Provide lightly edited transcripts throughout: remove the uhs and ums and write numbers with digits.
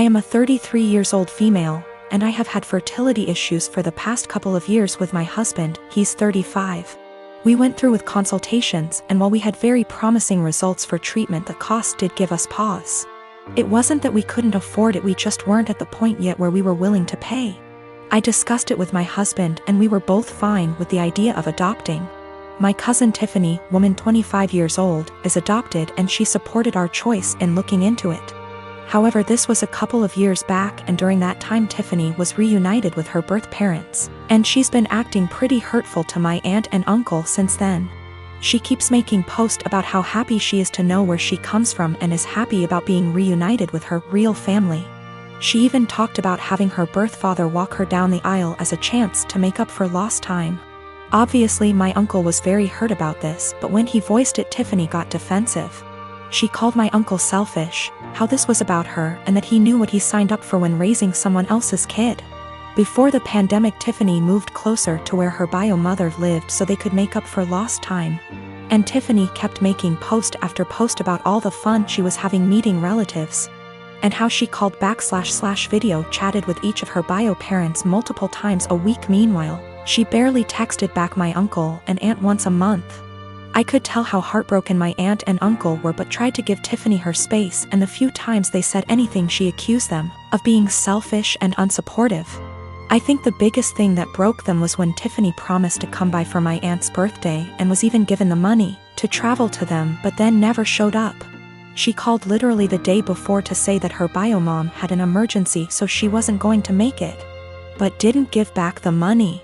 I am a 33 years old female, and I have had fertility issues for the past couple of years with my husband. He's 35. We went through with consultations, and while we had very promising results for treatment, the cost did give us pause. It wasn't that we couldn't afford it, we just weren't at the point yet where we were willing to pay. I discussed it with my husband, and we were both fine with the idea of adopting. My cousin Tiffany, woman 25 years old, is adopted, and she supported our choice in looking into it. However, this was a couple of years back, and during that time Tiffany was reunited with her birth parents, and she's been acting pretty hurtful to my aunt and uncle since then. She keeps making posts about how happy she is to know where she comes from and is happy about being reunited with her real family. She even talked about having her birth father walk her down the aisle as a chance to make up for lost time. Obviously, my uncle was very hurt about this, but when he voiced it, Tiffany got defensive. She called my uncle selfish, how this was about her, and that he knew what he signed up for when raising someone else's kid. Before the pandemic, Tiffany moved closer to where her bio mother lived so they could make up for lost time. And Tiffany kept making post after post about all the fun she was having meeting relatives, and how she called back / video chatted with each of her bio parents multiple times a week. Meanwhile, she barely texted back my uncle and aunt once a month. I could tell how heartbroken my aunt and uncle were, but tried to give Tiffany her space, and the few times they said anything she accused them of being selfish and unsupportive. I think the biggest thing that broke them was when Tiffany promised to come by for my aunt's birthday and was even given the money to travel to them, but then never showed up. She called literally the day before to say that her bio mom had an emergency, so she wasn't going to make it, but didn't give back the money.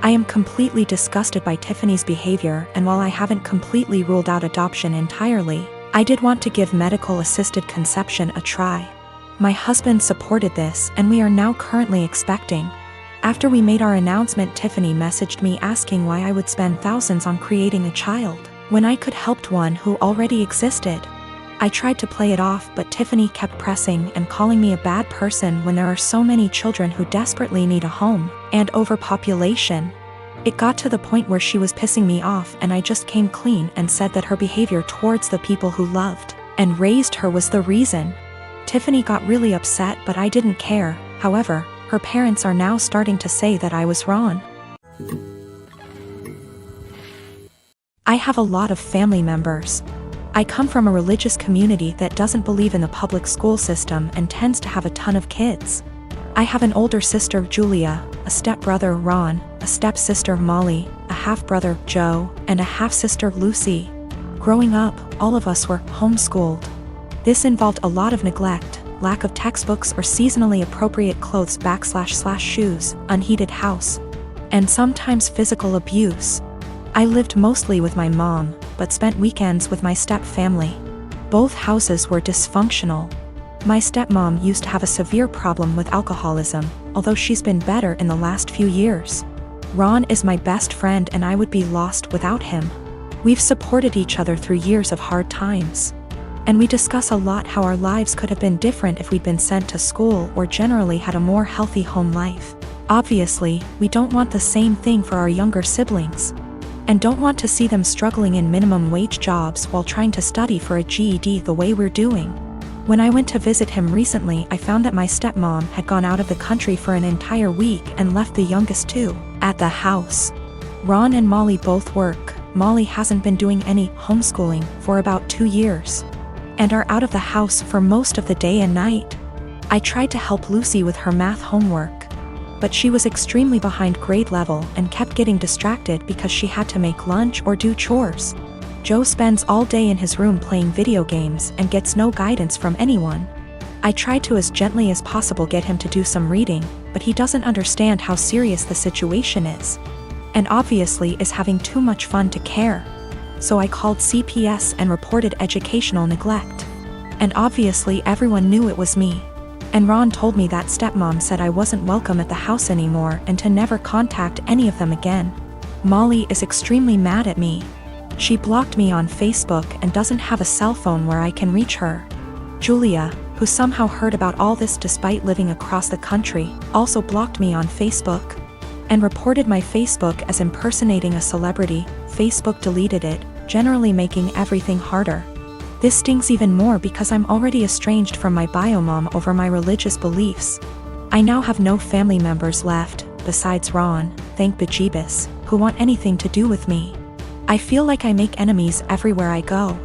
I am completely disgusted by Tiffany's behavior, and while I haven't completely ruled out adoption entirely, I did want to give medical-assisted conception a try. My husband supported this, and we are now currently expecting. After we made our announcement, Tiffany messaged me asking why I would spend thousands on creating a child when I could help one who already existed. I tried to play it off, but Tiffany kept pressing and calling me a bad person when there are so many children who desperately need a home, and overpopulation. It got to the point where she was pissing me off, and I just came clean and said that her behavior towards the people who loved and raised her was the reason. Tiffany got really upset, but I didn't care. However, her parents are now starting to say that I was wrong. I have a lot of family members. I come from a religious community that doesn't believe in the public school system and tends to have a ton of kids. I have an older sister, Julia, a stepbrother, Ron, a stepsister, Molly, a half-brother, Joe, and a half-sister, Lucy. Growing up, all of us were homeschooled. This involved a lot of neglect, lack of textbooks or seasonally appropriate clothes / shoes, unheated house, and sometimes physical abuse. I lived mostly with my mom, but spent weekends with my step-family. Both houses were dysfunctional. My stepmom used to have a severe problem with alcoholism, although she's been better in the last few years. Ron is my best friend, and I would be lost without him. We've supported each other through years of hard times. And we discuss a lot how our lives could have been different if we'd been sent to school or generally had a more healthy home life. Obviously, we don't want the same thing for our younger siblings, and don't want to see them struggling in minimum wage jobs while trying to study for a GED the way we're doing. When I went to visit him recently, I found that my stepmom had gone out of the country for an entire week and left the youngest two at the house. Ron and Molly both work. Molly hasn't been doing any homeschooling for about 2 years, and are out of the house for most of the day and night. I tried to help Lucy with her math homework, but she was extremely behind grade level and kept getting distracted because she had to make lunch or do chores. Joe spends all day in his room playing video games and gets no guidance from anyone. I tried to as gently as possible get him to do some reading, but he doesn't understand how serious the situation is, and obviously is having too much fun to care. So I called CPS and reported educational neglect. And obviously everyone knew it was me. And Ron told me that stepmom said I wasn't welcome at the house anymore and to never contact any of them again. Molly is extremely mad at me. She blocked me on Facebook and doesn't have a cell phone where I can reach her. Julia, who somehow heard about all this despite living across the country, also blocked me on Facebook and reported my Facebook as impersonating a celebrity. Facebook deleted it, generally making everything harder. This stings even more because I'm already estranged from my bio mom over my religious beliefs. I now have no family members left, besides Ron, thank bejeebus, who want anything to do with me. I feel like I make enemies everywhere I go.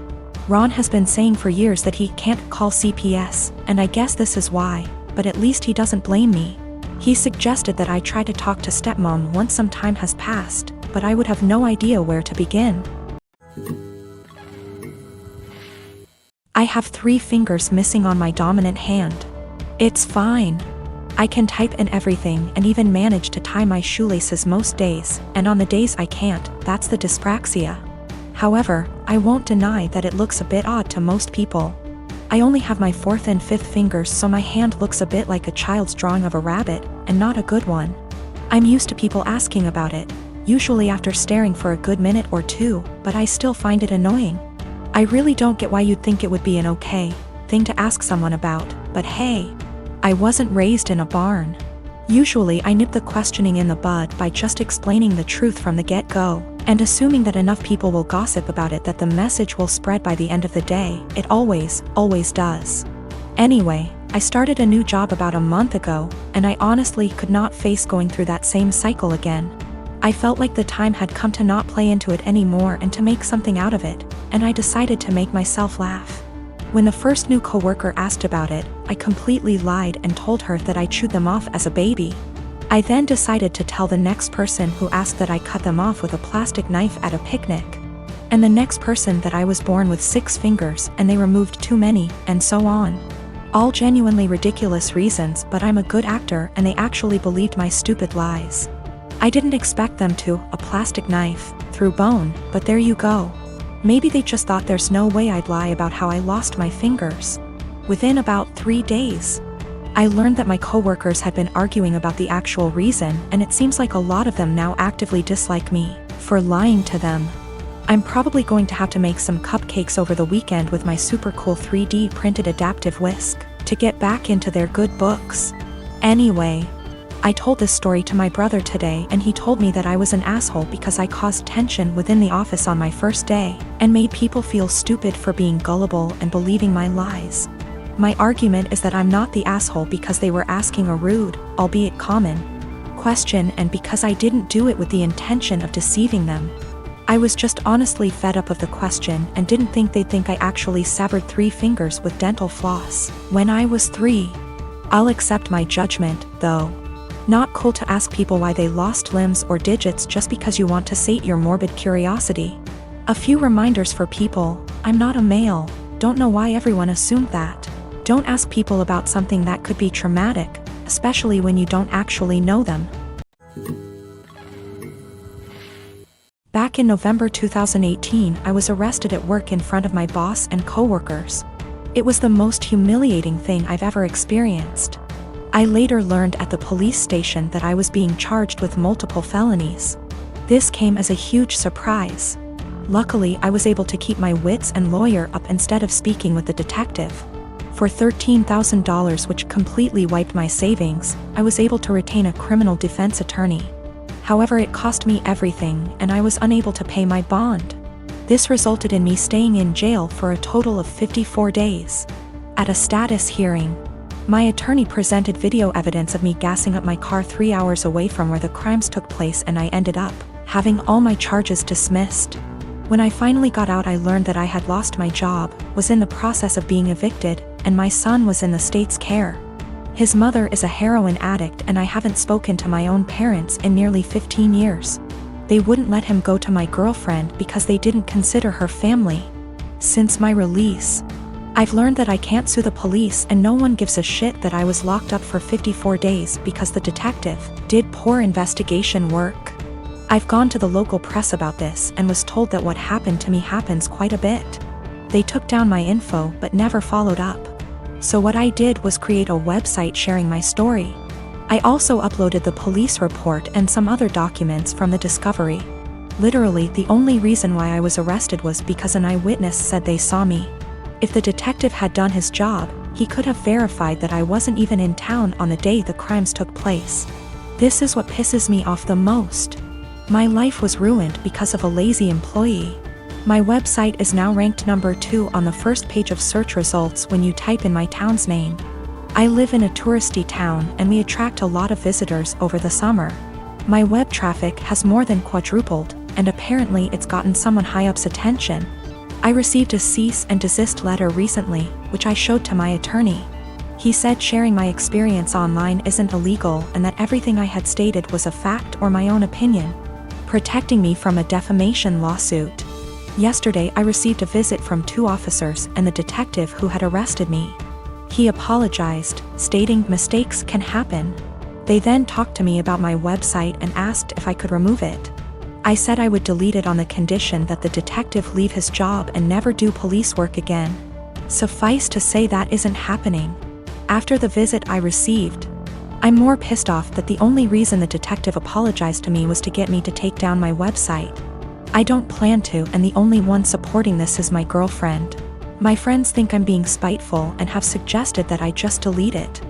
Ron has been saying for years that he can't call CPS, and I guess this is why, but at least he doesn't blame me. He suggested that I try to talk to stepmom once some time has passed, but I would have no idea where to begin. I have 3 fingers missing on my dominant hand. It's fine. I can type and everything and even manage to tie my shoelaces most days, and on the days I can't, that's the dyspraxia. However, I won't deny that it looks a bit odd to most people. I only have my 4th and 5th fingers, so my hand looks a bit like a child's drawing of a rabbit, and not a good one. I'm used to people asking about it, usually after staring for a good minute or 2, but I still find it annoying. I really don't get why you'd think it would be an okay thing to ask someone about, but hey, I wasn't raised in a barn. Usually I nip the questioning in the bud by just explaining the truth from the get-go, and assuming that enough people will gossip about it that the message will spread by the end of the day. It always does. Anyway, I started a new job about a month ago, and I honestly could not face going through that same cycle again. I felt like the time had come to not play into it anymore and to make something out of it, and I decided to make myself laugh. When the first new coworker asked about it, I completely lied and told her that I chewed them off as a baby. I then decided to tell the next person who asked that I cut them off with a plastic knife at a picnic. And the next person that I was born with 6 fingers and they removed too many, and so on. All genuinely ridiculous reasons, but I'm a good actor and they actually believed my stupid lies. I didn't expect them to, a plastic knife, through bone, but there you go. Maybe they just thought there's no way I'd lie about how I lost my fingers. Within about 3 days, I learned that my coworkers had been arguing about the actual reason, and it seems like a lot of them now actively dislike me for lying to them. I'm probably going to have to make some cupcakes over the weekend with my super cool 3D printed adaptive whisk to get back into their good books. Anyway, I told this story to my brother today, and he told me that I was an asshole because I caused tension within the office on my first day and made people feel stupid for being gullible and believing my lies. My argument is that I'm not the asshole because they were asking a rude, albeit common, question, and because I didn't do it with the intention of deceiving them. I was just honestly fed up of the question and didn't think they'd think I actually severed 3 fingers with dental floss when I was 3. I'll accept my judgment, though. Not cool to ask people why they lost limbs or digits just because you want to sate your morbid curiosity. A few reminders for people: I'm not a male, don't know why everyone assumed that. Don't ask people about something that could be traumatic, especially when you don't actually know them. Back in November 2018, I was arrested at work in front of my boss and coworkers. It was the most humiliating thing I've ever experienced. I later learned at the police station that I was being charged with multiple felonies. This came as a huge surprise. Luckily, I was able to keep my wits and lawyer up instead of speaking with the detective. For $13,000, which completely wiped my savings, I was able to retain a criminal defense attorney. However, it cost me everything, and I was unable to pay my bond. This resulted in me staying in jail for a total of 54 days. At a status hearing, my attorney presented video evidence of me gassing up my car 3 hours away from where the crimes took place, and I ended up having all my charges dismissed. When I finally got out, I learned that I had lost my job, was in the process of being evicted, and my son was in the state's care. His mother is a heroin addict, and I haven't spoken to my own parents in nearly 15 years. They wouldn't let him go to my girlfriend because they didn't consider her family. Since my release, I've learned that I can't sue the police, and no one gives a shit that I was locked up for 54 days because the detective did poor investigation work. I've gone to the local press about this and was told that what happened to me happens quite a bit. They took down my info but never followed up. So what I did was create a website sharing my story. I also uploaded the police report and some other documents from the discovery. Literally, the only reason why I was arrested was because an eyewitness said they saw me. If the detective had done his job, he could have verified that I wasn't even in town on the day the crimes took place. This is what pisses me off the most. My life was ruined because of a lazy employee. My website is now ranked number 2 on the first page of search results when you type in my town's name. I live in a touristy town and we attract a lot of visitors over the summer. My web traffic has more than quadrupled, and apparently it's gotten someone high up's attention. I received a cease and desist letter recently, which I showed to my attorney. He said sharing my experience online isn't illegal and that everything I had stated was a fact or my own opinion, protecting me from a defamation lawsuit. Yesterday I received a visit from 2 officers and the detective who had arrested me. He apologized, stating mistakes can happen. They then talked to me about my website and asked if I could remove it. I said I would delete it on the condition that the detective leave his job and never do police work again. Suffice to say that isn't happening. After the visit I received, I'm more pissed off that the only reason the detective apologized to me was to get me to take down my website. I don't plan to, and the only one supporting this is my girlfriend. My friends think I'm being spiteful and have suggested that I just delete it.